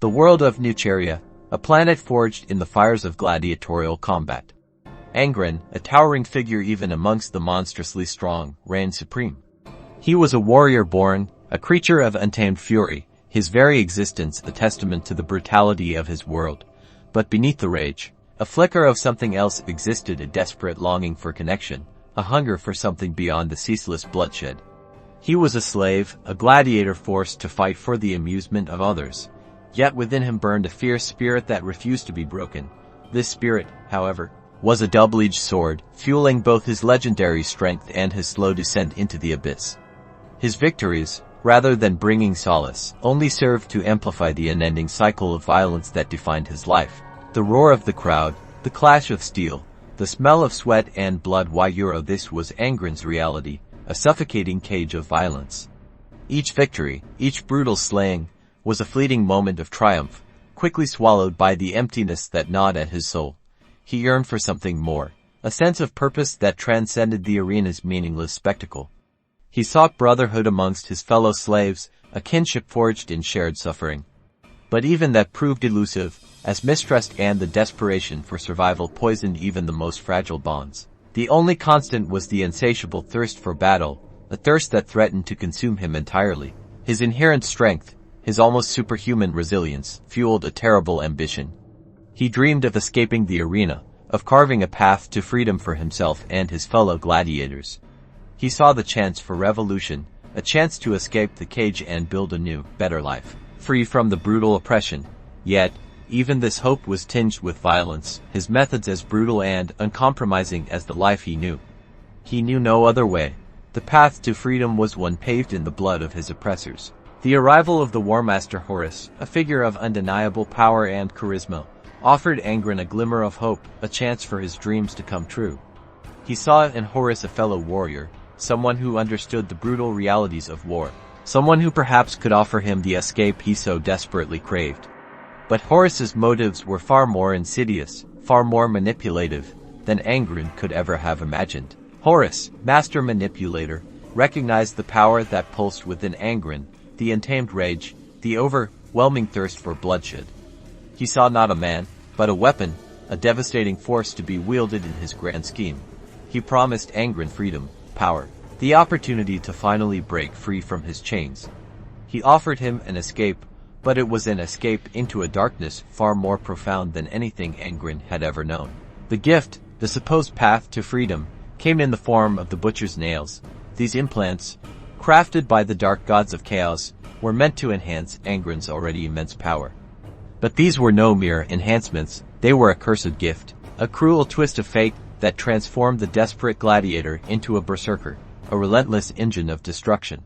The world of Nuceria, a planet forged in the fires of gladiatorial combat. Angron, a towering figure even amongst the monstrously strong, reigned supreme. He was a warrior born, a creature of untamed fury, his very existence a testament to the brutality of his world. But beneath the rage, a flicker of something else existed, a desperate longing for connection, a hunger for something beyond the ceaseless bloodshed. He was a slave, a gladiator forced to fight for the amusement of others. Yet within him burned a fierce spirit that refused to be broken. This spirit, however, was a double-edged sword, fueling both his legendary strength and his slow descent into the abyss. His victories, rather than bringing solace, only served to amplify the unending cycle of violence that defined his life. The roar of the crowd, the clash of steel, the smell of sweat and blood. This was Angron's reality, a suffocating cage of violence. Each victory, each brutal slaying, was a fleeting moment of triumph, quickly swallowed by the emptiness that gnawed at his soul. He yearned for something more, a sense of purpose that transcended the arena's meaningless spectacle. He sought brotherhood amongst his fellow slaves, a kinship forged in shared suffering. But even that proved elusive, as mistrust and the desperation for survival poisoned even the most fragile bonds. The only constant was the insatiable thirst for battle, a thirst that threatened to consume him entirely. His inherent strength, his almost superhuman resilience, fueled a terrible ambition. He dreamed of escaping the arena, of carving a path to freedom for himself and his fellow gladiators. He saw the chance for revolution, a chance to escape the cage and build a new, better life, free from the brutal oppression. Yet, even this hope was tinged with violence, his methods as brutal and uncompromising as the life he knew. He knew no other way. The path to freedom was one paved in the blood of his oppressors. The arrival of the War Master Horus, a figure of undeniable power and charisma, offered Angron a glimmer of hope, a chance for his dreams to come true. He saw in Horus a fellow warrior, someone who understood the brutal realities of war, someone who perhaps could offer him the escape he so desperately craved. But Horus's motives were far more insidious, far more manipulative, than Angron could ever have imagined. Horus, master manipulator, recognized the power that pulsed within Angron, the untamed rage, the overwhelming thirst for bloodshed. He saw not a man, but a weapon, a devastating force to be wielded in his grand scheme. He promised Angron freedom, power, the opportunity to finally break free from his chains. He offered him an escape, but it was an escape into a darkness far more profound than anything Angron had ever known. The gift, the supposed path to freedom, came in the form of the butcher's nails. These implants, crafted by the dark gods of chaos, were meant to enhance Angron's already immense power. But these were no mere enhancements, they were a cursed gift, a cruel twist of fate that transformed the desperate gladiator into a berserker, a relentless engine of destruction.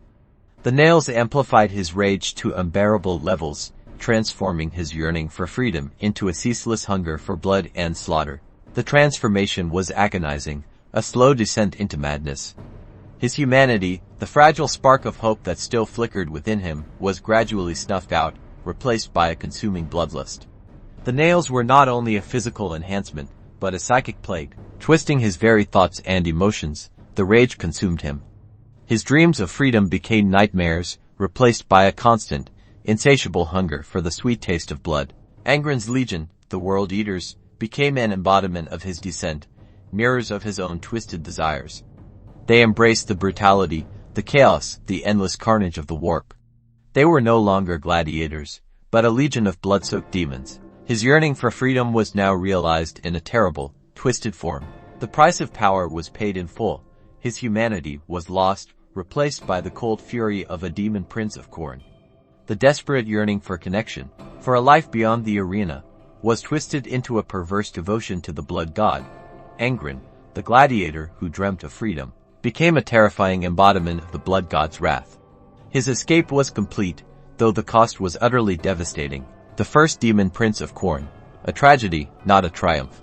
The nails amplified his rage to unbearable levels, transforming his yearning for freedom into a ceaseless hunger for blood and slaughter. The transformation was agonizing, a slow descent into madness. His humanity, the fragile spark of hope that still flickered within him, was gradually snuffed out, replaced by a consuming bloodlust. The nails were not only a physical enhancement, but a psychic plague, twisting his very thoughts and emotions. The rage consumed him. His dreams of freedom became nightmares, replaced by a constant, insatiable hunger for the sweet taste of blood. Angron's legion, the World Eaters, became an embodiment of his descent, mirrors of his own twisted desires. They embraced the brutality, the chaos, the endless carnage of the warp. They were no longer gladiators, but a legion of blood-soaked demons. His yearning for freedom was now realized in a terrible, twisted form. The price of power was paid in full. His humanity was lost, replaced by the cold fury of a Daemon Prince of Khorne. The desperate yearning for connection, for a life beyond the arena, was twisted into a perverse devotion to the blood god. Angron, the gladiator who dreamt of freedom, became a terrifying embodiment of the blood god's wrath. His escape was complete, though the cost was utterly devastating. The first Daemon Prince of Khorne, a tragedy, not a triumph.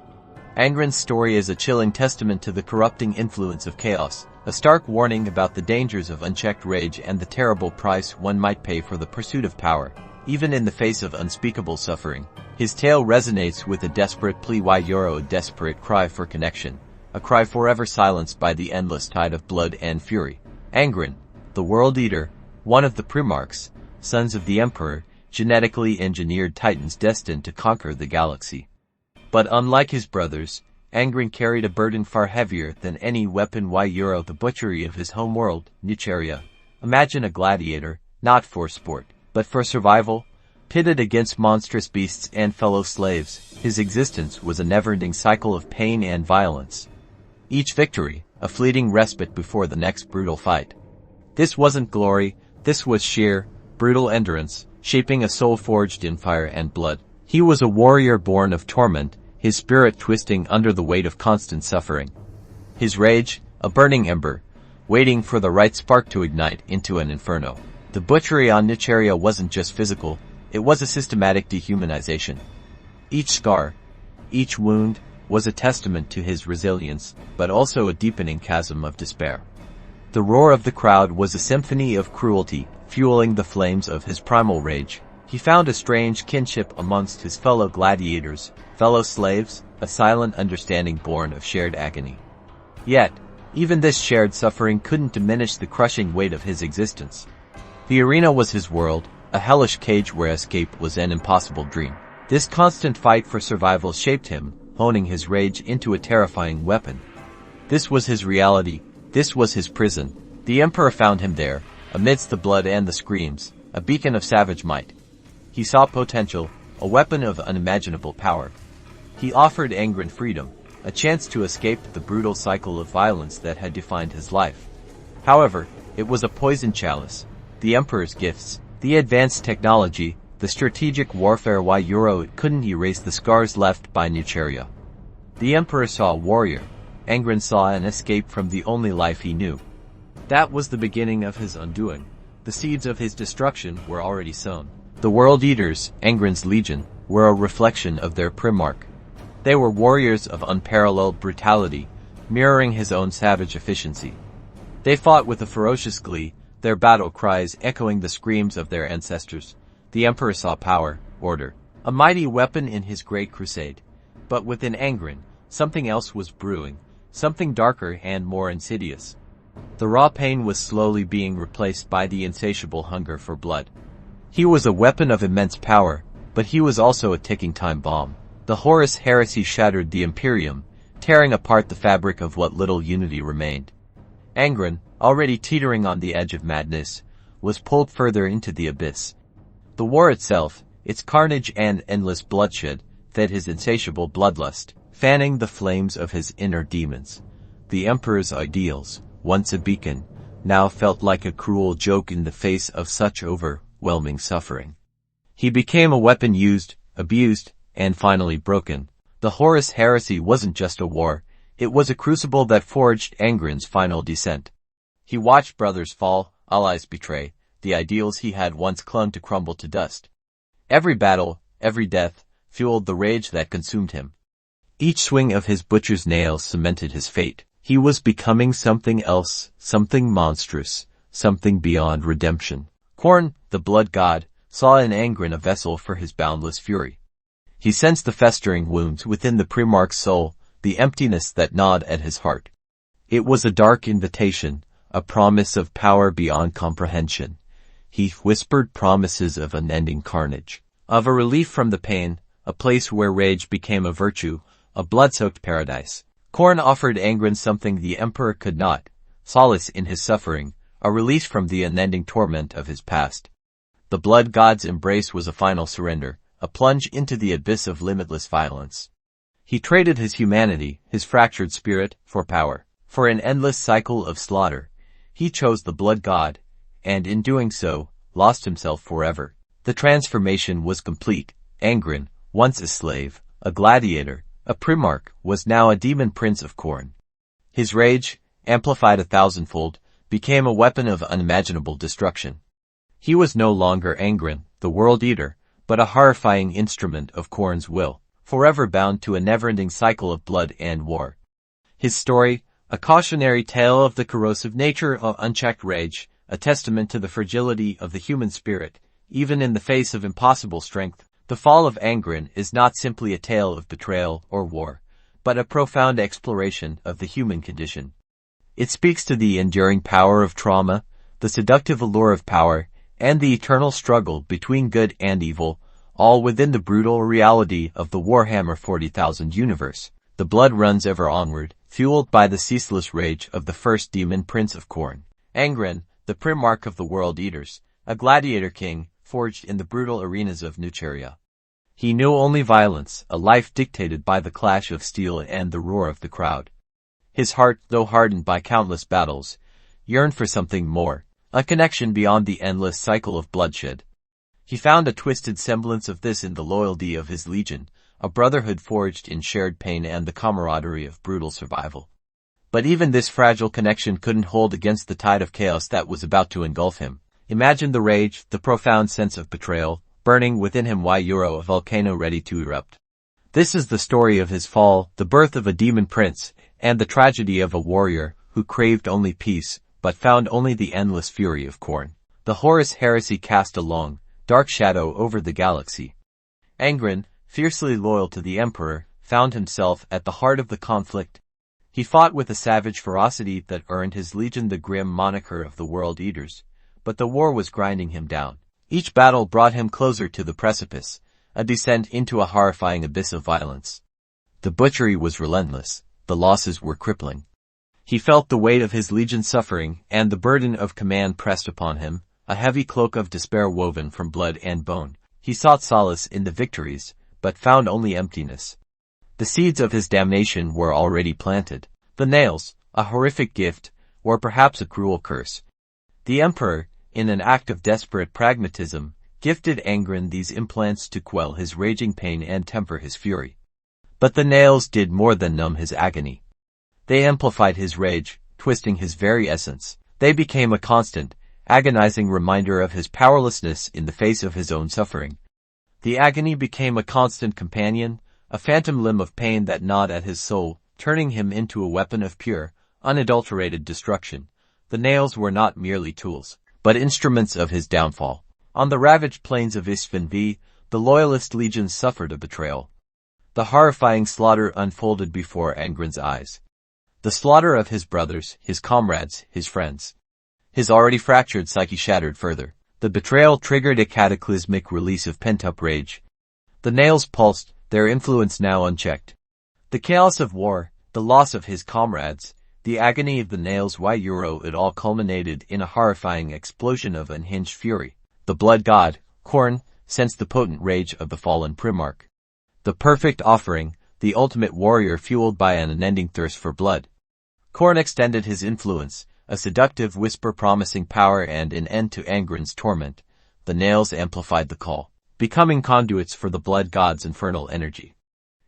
Angron's story is a chilling testament to the corrupting influence of chaos, a stark warning about the dangers of unchecked rage and the terrible price one might pay for the pursuit of power, even in the face of unspeakable suffering. His tale resonates with a desperate plea, a desperate cry for connection, a cry forever silenced by the endless tide of blood and fury. Angron, the World Eater, one of the Primarchs, sons of the Emperor, genetically engineered titans destined to conquer the galaxy. But unlike his brothers, Angron carried a burden far heavier than any weapon. The butchery of his homeworld, Nicheria. Imagine a gladiator, not for sport, but for survival, pitted against monstrous beasts and fellow slaves. His existence was a never-ending cycle of pain and violence. Each victory, a fleeting respite before the next brutal fight. This wasn't glory, this was sheer, brutal endurance, shaping a soul forged in fire and blood. He was a warrior born of torment, his spirit twisting under the weight of constant suffering. His rage, a burning ember, waiting for the right spark to ignite into an inferno. The butchery on Nicheria wasn't just physical, it was a systematic dehumanization. Each scar, each wound, was a testament to his resilience, but also a deepening chasm of despair. The roar of the crowd was a symphony of cruelty, fueling the flames of his primal rage. He found a strange kinship amongst his fellow gladiators, fellow slaves, a silent understanding born of shared agony. Yet, even this shared suffering couldn't diminish the crushing weight of his existence. The arena was his world, a hellish cage where escape was an impossible dream. This constant fight for survival shaped him, honing his rage into a terrifying weapon. This was his reality, this was his prison. The Emperor found him there, amidst the blood and the screams, a beacon of savage might. He saw potential, a weapon of unimaginable power. He offered Angron freedom, a chance to escape the brutal cycle of violence that had defined his life. However, it was a poisoned chalice. The Emperor's gifts, the advanced technology, the strategic warfare. It couldn't erase the scars left by Nicheria. The Emperor saw a warrior. Angron saw an escape from the only life he knew. That was the beginning of his undoing. The seeds of his destruction were already sown. The World Eaters, Angron's legion, were a reflection of their Primarch. They were warriors of unparalleled brutality, mirroring his own savage efficiency. They fought with a ferocious glee, their battle cries echoing the screams of their ancestors. The Emperor saw power, order, a mighty weapon in his great crusade. But within Angron, something else was brewing, something darker and more insidious. The raw pain was slowly being replaced by the insatiable hunger for blood. He was a weapon of immense power, but he was also a ticking time bomb. The Horus Heresy shattered the Imperium, tearing apart the fabric of what little unity remained. Angron, already teetering on the edge of madness, was pulled further into the abyss. The war itself, its carnage and endless bloodshed, fed his insatiable bloodlust, fanning the flames of his inner demons. The Emperor's ideals, once a beacon, now felt like a cruel joke in the face of such overwhelming suffering. He became a weapon used, abused, and finally broken. The Horus Heresy wasn't just a war, it was a crucible that forged Angron's final descent. He watched brothers fall, allies betray, the ideals he had once clung to crumble to dust. Every battle, every death, fueled the rage that consumed him. Each swing of his butcher's nails cemented his fate. He was becoming something else, something monstrous, something beyond redemption. Khorne, the blood god, saw in Angron a vessel for his boundless fury. He sensed the festering wounds within the Primarch's soul, the emptiness that gnawed at his heart. It was a dark invitation, a promise of power beyond comprehension. He whispered promises of unending carnage, of a relief from the pain, a place where rage became a virtue, a blood-soaked paradise. Khorne offered Angron something the Emperor could not, solace in his suffering, a release from the unending torment of his past. The blood god's embrace was a final surrender, a plunge into the abyss of limitless violence. He traded his humanity, his fractured spirit, for power, for an endless cycle of slaughter. He chose the blood god, and in doing so, lost himself forever. The transformation was complete. Angron, once a slave, a gladiator, a Primarch, was now a Daemon Prince of Khorne. His rage, amplified 1,000-fold, became a weapon of unimaginable destruction. He was no longer Angron, the World Eater, but a horrifying instrument of Khorne's will, forever bound to a never-ending cycle of blood and war. His story, a cautionary tale of the corrosive nature of unchecked rage, a testament to the fragility of the human spirit, even in the face of impossible strength. The fall of Angron is not simply a tale of betrayal or war, but a profound exploration of the human condition. It speaks to the enduring power of trauma, the seductive allure of power, and the eternal struggle between good and evil, all within the brutal reality of the Warhammer 40,000 universe. The blood runs ever onward, fueled by the ceaseless rage of the first Daemon Prince of Khorne. Angron, the Primarch of the World Eaters, a gladiator king, forged in the brutal arenas of Nuceria. He knew only violence, a life dictated by the clash of steel and the roar of the crowd. His heart, though hardened by countless battles, yearned for something more, a connection beyond the endless cycle of bloodshed. He found a twisted semblance of this in the loyalty of his legion, a brotherhood forged in shared pain and the camaraderie of brutal survival. But even this fragile connection couldn't hold against the tide of chaos that was about to engulf him. Imagine the rage, the profound sense of betrayal, burning within him while a volcano ready to erupt. This is the story of his fall, the birth of a demon prince, and the tragedy of a warrior who craved only peace, but found only the endless fury of Khorne. The Horus Heresy cast a long, dark shadow over the galaxy. Angron, fiercely loyal to the Emperor, found himself at the heart of the conflict. He fought with a savage ferocity that earned his legion the grim moniker of the World Eaters, but the war was grinding him down. Each battle brought him closer to the precipice, a descent into a horrifying abyss of violence. The butchery was relentless, the losses were crippling. He felt the weight of his legion's suffering, and the burden of command pressed upon him, a heavy cloak of despair woven from blood and bone. He sought solace in the victories, but found only emptiness. The seeds of his damnation were already planted. The nails, a horrific gift, or perhaps a cruel curse. The Emperor, in an act of desperate pragmatism, gifted Angron these implants to quell his raging pain and temper his fury. But the nails did more than numb his agony. They amplified his rage, twisting his very essence. They became a constant, agonizing reminder of his powerlessness in the face of his own suffering. The agony became a constant companion, a phantom limb of pain that gnawed at his soul, turning him into a weapon of pure, unadulterated destruction. The nails were not merely tools, but instruments of his downfall. On the ravaged plains of Isstvan V, the loyalist legions suffered a betrayal. The horrifying slaughter unfolded before Angron's eyes. The slaughter of his brothers, his comrades, his friends. His already fractured psyche shattered further. The betrayal triggered a cataclysmic release of pent-up rage. The nails pulsed, their influence now unchecked. The chaos of war, the loss of his comrades, the agony of the nails, it all culminated in a horrifying explosion of unhinged fury. The blood god, Khorne, sensed the potent rage of the fallen Primarch. The perfect offering, the ultimate warrior fueled by an unending thirst for blood. Khorne extended his influence, a seductive whisper promising power and an end to Angron's torment. The nails amplified the call, becoming conduits for the blood god's infernal energy.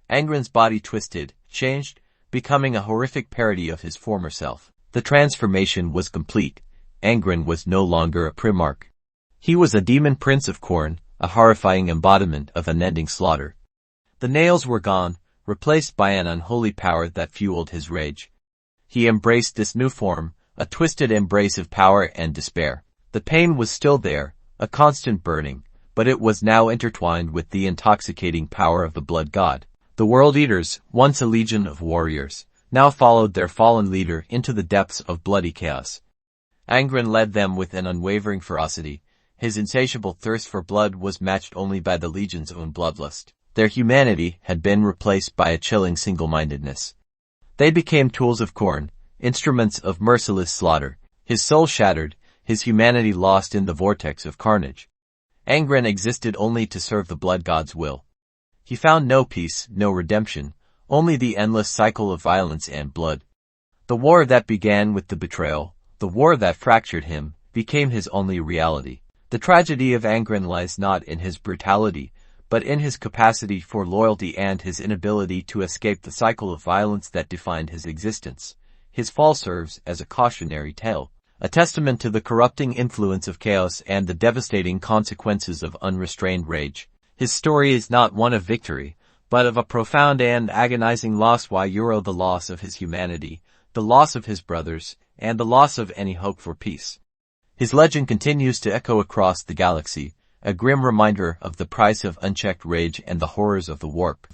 Angron's body twisted, changed, becoming a horrific parody of his former self. The transformation was complete. Angron was no longer a Primarch. He was a Daemon Prince of Khorne, a horrifying embodiment of unending slaughter. The nails were gone, replaced by an unholy power that fueled his rage. He embraced this new form, a twisted embrace of power and despair. The pain was still there, a constant burning, but it was now intertwined with the intoxicating power of the blood god. The World Eaters, once a legion of warriors, now followed their fallen leader into the depths of bloody chaos. Angron led them with an unwavering ferocity. His insatiable thirst for blood was matched only by the legion's own bloodlust. Their humanity had been replaced by a chilling single-mindedness. They became tools of Khorne, instruments of merciless slaughter. His soul shattered, his humanity lost in the vortex of carnage. Angron existed only to serve the blood god's will. He found no peace, no redemption, only the endless cycle of violence and blood. The war that began with the betrayal, the war that fractured him, became his only reality. The tragedy of Angron lies not in his brutality, but in his capacity for loyalty and his inability to escape the cycle of violence that defined his existence. His fall serves as a cautionary tale, a testament to the corrupting influence of chaos and the devastating consequences of unrestrained rage. His story is not one of victory, but of a profound and agonizing loss, the loss of his humanity, the loss of his brothers, and the loss of any hope for peace. His legend continues to echo across the galaxy, a grim reminder of the price of unchecked rage and the horrors of the warp.